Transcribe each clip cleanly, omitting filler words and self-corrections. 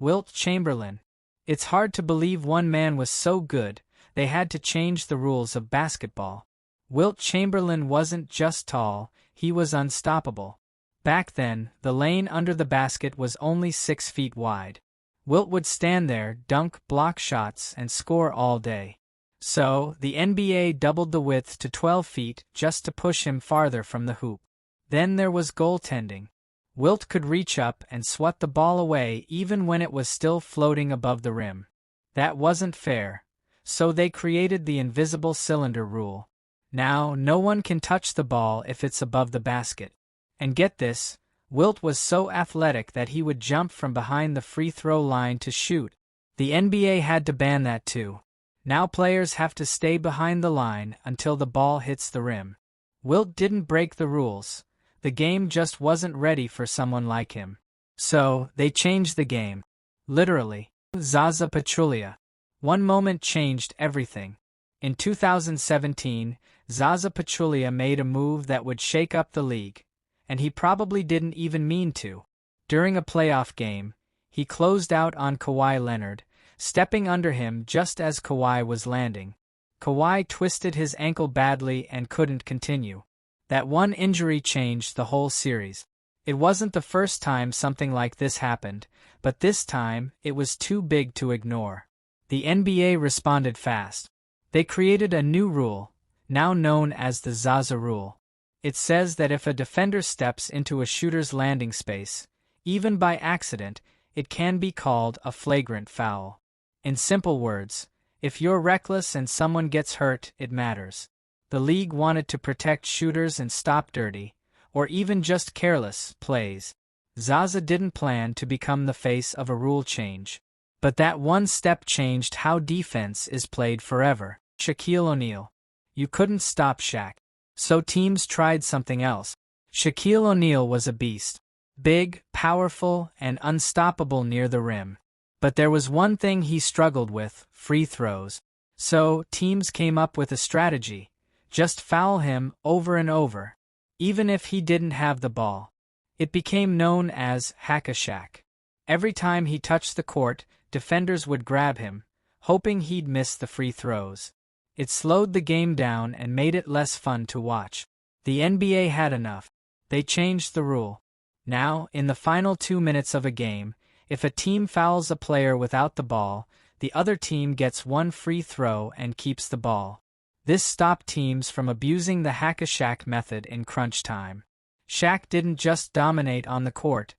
Wilt Chamberlain. It's hard to believe one man was so good, they had to change the rules of basketball. Wilt Chamberlain wasn't just tall, he was unstoppable. Back then, the lane under the basket was only 6 feet wide. Wilt would stand there, dunk, block shots, and score all day. So, the NBA doubled the width to 12 feet just to push him farther from the hoop. Then there was goaltending. Wilt could reach up and swat the ball away even when it was still floating above the rim. That wasn't fair, so they created the invisible cylinder rule. Now, no one can touch the ball if it's above the basket. And get this, Wilt was so athletic that he would jump from behind the free throw line to shoot. The NBA had to ban that too. Now players have to stay behind the line until the ball hits the rim. Wilt didn't break the rules. The game just wasn't ready for someone like him. So, they changed the game. Literally. Zaza Pachulia. One moment changed everything. In 2017, Zaza Pachulia made a move that would shake up the league, and he probably didn't even mean to. During a playoff game, he closed out on Kawhi Leonard, stepping under him just as Kawhi was landing. Kawhi twisted his ankle badly and couldn't continue. That one injury changed the whole series. It wasn't the first time something like this happened, but this time it was too big to ignore. The NBA responded fast. They created a new rule, now known as the Zaza rule. It says that if a defender steps into a shooter's landing space, even by accident, it can be called a flagrant foul. In simple words, if you're reckless and someone gets hurt, it matters. The league wanted to protect shooters and stop dirty, or even just careless, plays. Zaza didn't plan to become the face of a rule change. But that one step changed how defense is played forever. Shaquille O'Neal. You couldn't stop Shaq. So teams tried something else. Shaquille O'Neal was a beast. Big, powerful, and unstoppable near the rim. But there was one thing he struggled with: free throws. So, teams came up with a strategy. Just foul him over and over, even if he didn't have the ball. It became known as Hack-a-Shaq. Every time he touched the court, defenders would grab him, hoping he'd miss the free throws. It slowed the game down and made it less fun to watch. The NBA had enough. They changed the rule. Now, in the final 2 minutes of a game, if a team fouls a player without the ball, the other team gets one free throw and keeps the ball. This stopped teams from abusing the Hack-a-Shaq method in crunch time. Shaq didn't just dominate on the court.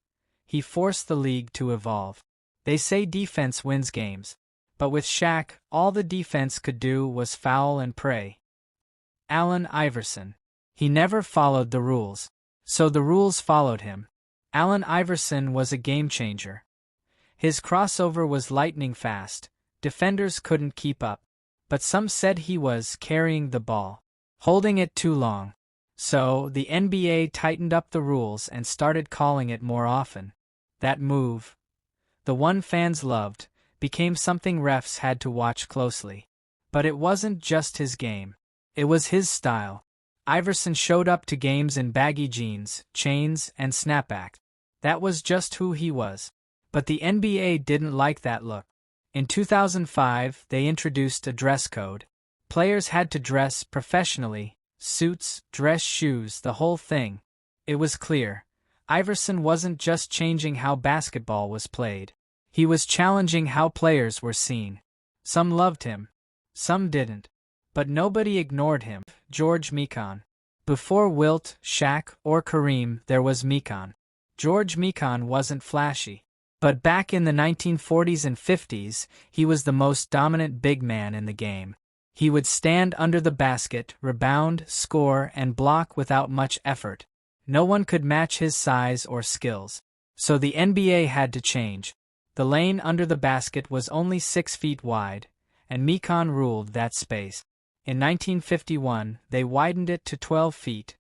He forced the league to evolve. They say defense wins games. But with Shaq, all the defense could do was foul and pray. Allen Iverson. He never followed the rules. So the rules followed him. Allen Iverson was a game changer. His crossover was lightning fast. Defenders couldn't keep up. But some said he was carrying the ball, holding it too long. So, the NBA tightened up the rules and started calling it more often. That move, the one fans loved, became something refs had to watch closely. But it wasn't just his game. It was his style. Iverson showed up to games in baggy jeans, chains, and snapback. That was just who he was. But the NBA didn't like that look. In 2005, they introduced a dress code. Players had to dress professionally, suits, dress shoes, the whole thing. It was clear. Iverson wasn't just changing how basketball was played. He was challenging how players were seen. Some loved him. Some didn't. But nobody ignored him. George Mikan. Before Wilt, Shaq, or Kareem, there was Mikan. George Mikan wasn't flashy. But back in the 1940s and 50s, he was the most dominant big man in the game. He would stand under the basket, rebound, score, and block without much effort. No one could match his size or skills. So the NBA had to change. The lane under the basket was only 6 feet wide, and Mikan ruled that space. In 1951, they widened it to 12 feet.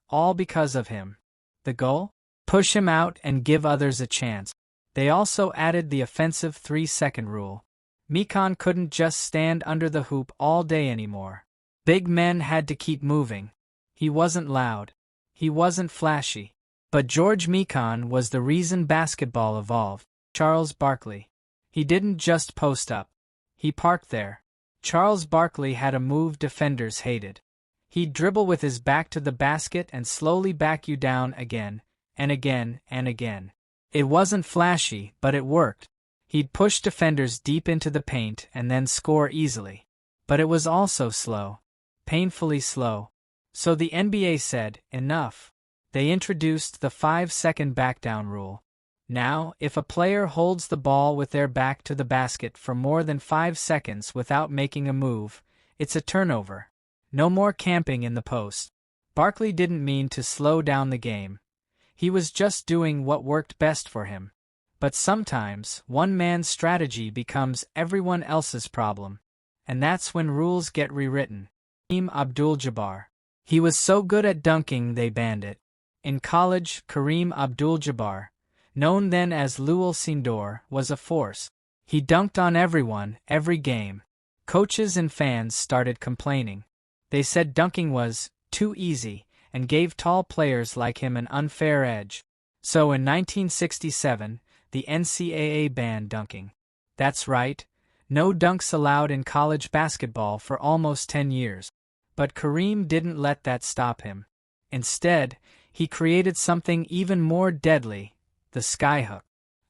All because of him. The goal? Push him out and give others a chance. They also added the offensive 3-second rule. Mikan couldn't just stand under the hoop all day anymore. Big men had to keep moving. He wasn't loud. He wasn't flashy. But George Mikan was the reason basketball evolved. Charles Barkley. He didn't just post up. He parked there. Charles Barkley had a move defenders hated. He'd dribble with his back to the basket and slowly back you down again, and again, and again. It wasn't flashy, but it worked. He'd push defenders deep into the paint and then score easily. But it was also slow. Painfully slow. So the NBA said, enough. They introduced the 5-second backdown rule. Now, if a player holds the ball with their back to the basket for more than 5 seconds without making a move, it's a turnover. No more camping in the post. Barkley didn't mean to slow down the game. He was just doing what worked best for him. But sometimes, one man's strategy becomes everyone else's problem. And that's when rules get rewritten. Kareem Abdul-Jabbar. He was so good at dunking they banned it. In college, Kareem Abdul-Jabbar, known then as Lewel Sindor, was a force. He dunked on everyone, every game. Coaches and fans started complaining. They said dunking was too easy and gave tall players like him an unfair edge. So in 1967, the NCAA banned dunking. That's right, no dunks allowed in college basketball for almost 10 years. But Kareem didn't let that stop him. Instead, he created something even more deadly, the skyhook.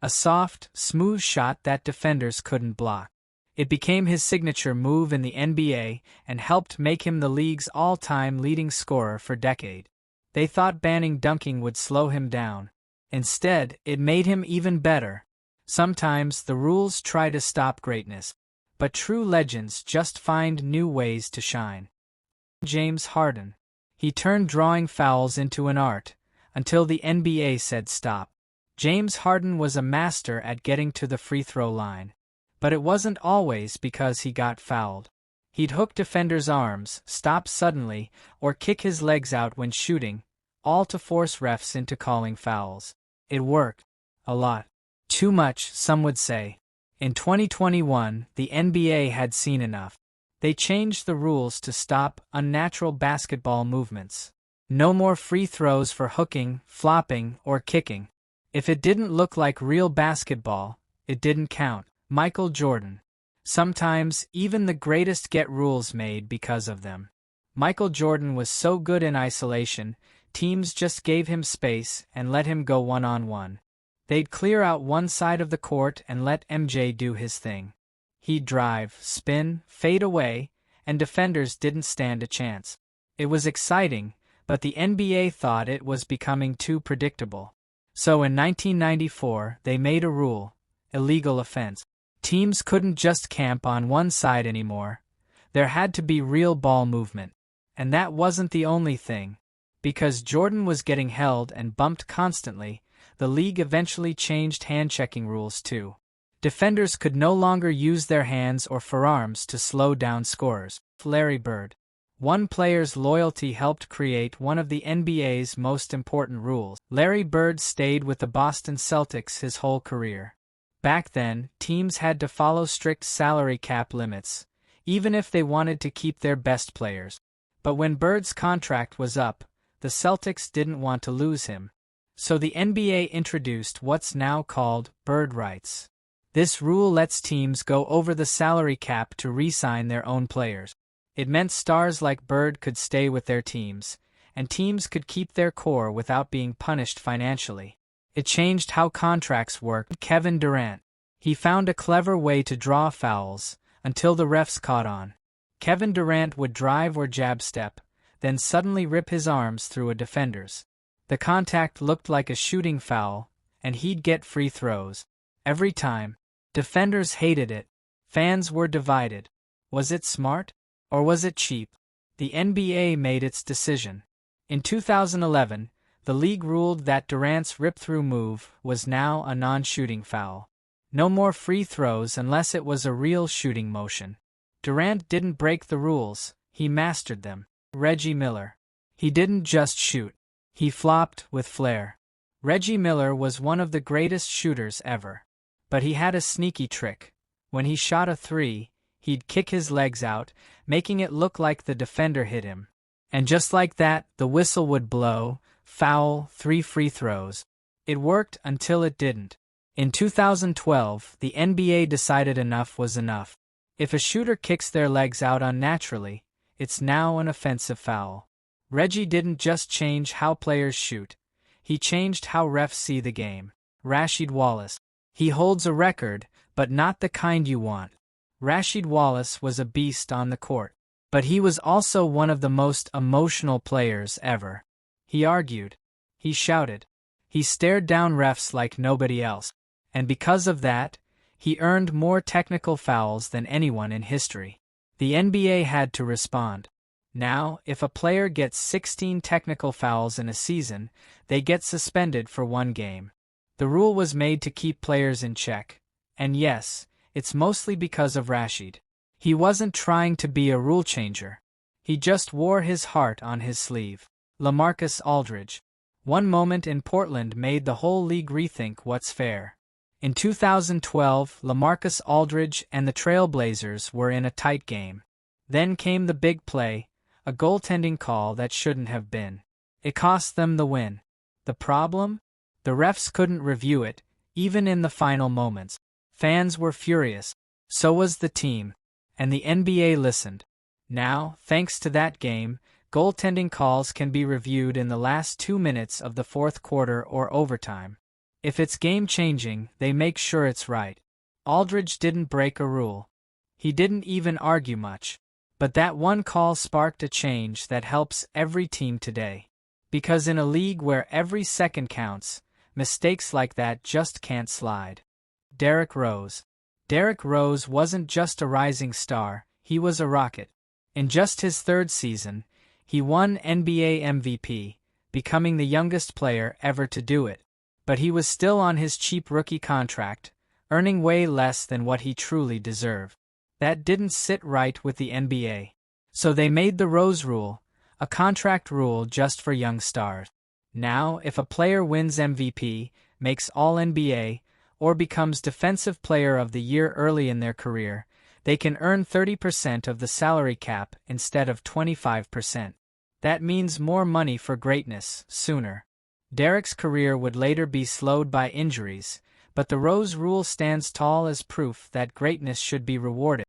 A soft, smooth shot that defenders couldn't block. It became his signature move in the NBA and helped make him the league's all-time leading scorer for decades. They thought banning dunking would slow him down. Instead, it made him even better. Sometimes the rules try to stop greatness, but true legends just find new ways to shine. James Harden. He turned drawing fouls into an art, until the NBA said stop. James Harden was a master at getting to the free throw line. But it wasn't always because he got fouled. He'd hook defenders' arms, stop suddenly, or kick his legs out when shooting, all to force refs into calling fouls. It worked. A lot. Too much, some would say. In 2021, the NBA had seen enough. They changed the rules to stop unnatural basketball movements. No more free throws for hooking, flopping, or kicking. If it didn't look like real basketball, it didn't count. Michael Jordan. Sometimes, even the greatest get rules made because of them. Michael Jordan was so good in isolation, teams just gave him space and let him go one-on-one. They'd clear out one side of the court and let MJ do his thing. He'd drive, spin, fade away, and defenders didn't stand a chance. It was exciting, but the NBA thought it was becoming too predictable. So in 1994, they made a rule: illegal offense. Teams couldn't just camp on one side anymore. There had to be real ball movement. And that wasn't the only thing. Because Jordan was getting held and bumped constantly, the league eventually changed hand-checking rules too. Defenders could no longer use their hands or forearms to slow down scorers. Larry Bird. One player's loyalty helped create one of the NBA's most important rules. Larry Bird stayed with the Boston Celtics his whole career. Back then, teams had to follow strict salary cap limits, even if they wanted to keep their best players. But when Bird's contract was up, the Celtics didn't want to lose him. So the NBA introduced what's now called bird rights. This rule lets teams go over the salary cap to re-sign their own players. It meant stars like Bird could stay with their teams, and teams could keep their core without being punished financially. It changed how contracts worked. Kevin Durant. He found a clever way to draw fouls, until the refs caught on. Kevin Durant would drive or jab step, then suddenly rip his arms through a defender's. The contact looked like a shooting foul, and he'd get free throws. Every time. Defenders hated it. Fans were divided. Was it smart? Or was it cheap? The NBA made its decision. In 2011, the league ruled that Durant's rip-through move was now a non-shooting foul. No more free throws unless it was a real shooting motion. Durant didn't break the rules, he mastered them. Reggie Miller. He didn't just shoot. He flopped with flair. Reggie Miller was one of the greatest shooters ever. But he had a sneaky trick. When he shot a three, he'd kick his legs out, making it look like the defender hit him. And just like that, the whistle would blow. Foul, 3 free throws. It worked until it didn't. In 2012, the NBA decided enough was enough. If a shooter kicks their legs out unnaturally, it's now an offensive foul. Reggie didn't just change how players shoot, he changed how refs see the game. Rasheed Wallace. He holds a record, but not the kind you want. Rasheed Wallace was a beast on the court, but he was also one of the most emotional players ever. He argued. He shouted. He stared down refs like nobody else. And because of that, he earned more technical fouls than anyone in history. The NBA had to respond. Now, if a player gets 16 technical fouls in a season, they get suspended for one game. The rule was made to keep players in check. And yes, it's mostly because of Rasheed. He wasn't trying to be a rule changer. He just wore his heart on his sleeve. LaMarcus Aldridge. One moment in Portland made the whole league rethink what's fair. In 2012, LaMarcus Aldridge and the Trail Blazers were in a tight game. Then came the big play, a goaltending call that shouldn't have been. It cost them the win. The problem? The refs couldn't review it, even in the final moments. Fans were furious. So was the team. And the NBA listened. Now, thanks to that game, goaltending calls can be reviewed in the last 2 minutes of the fourth quarter or overtime. If it's game-changing, they make sure it's right. Aldridge didn't break a rule. He didn't even argue much. But that one call sparked a change that helps every team today. Because in a league where every second counts, mistakes like that just can't slide. Derrick Rose. Derrick Rose wasn't just a rising star, he was a rocket. In just his third season, he won NBA MVP, becoming the youngest player ever to do it. But he was still on his cheap rookie contract, earning way less than what he truly deserved. That didn't sit right with the NBA. So they made the Rose Rule, a contract rule just for young stars. Now, if a player wins MVP, makes All-NBA, or becomes Defensive Player of the Year early in their career, they can earn 30% of the salary cap instead of 25%. That means more money for greatness, sooner. Derrick's career would later be slowed by injuries, but the Rose Rule stands tall as proof that greatness should be rewarded.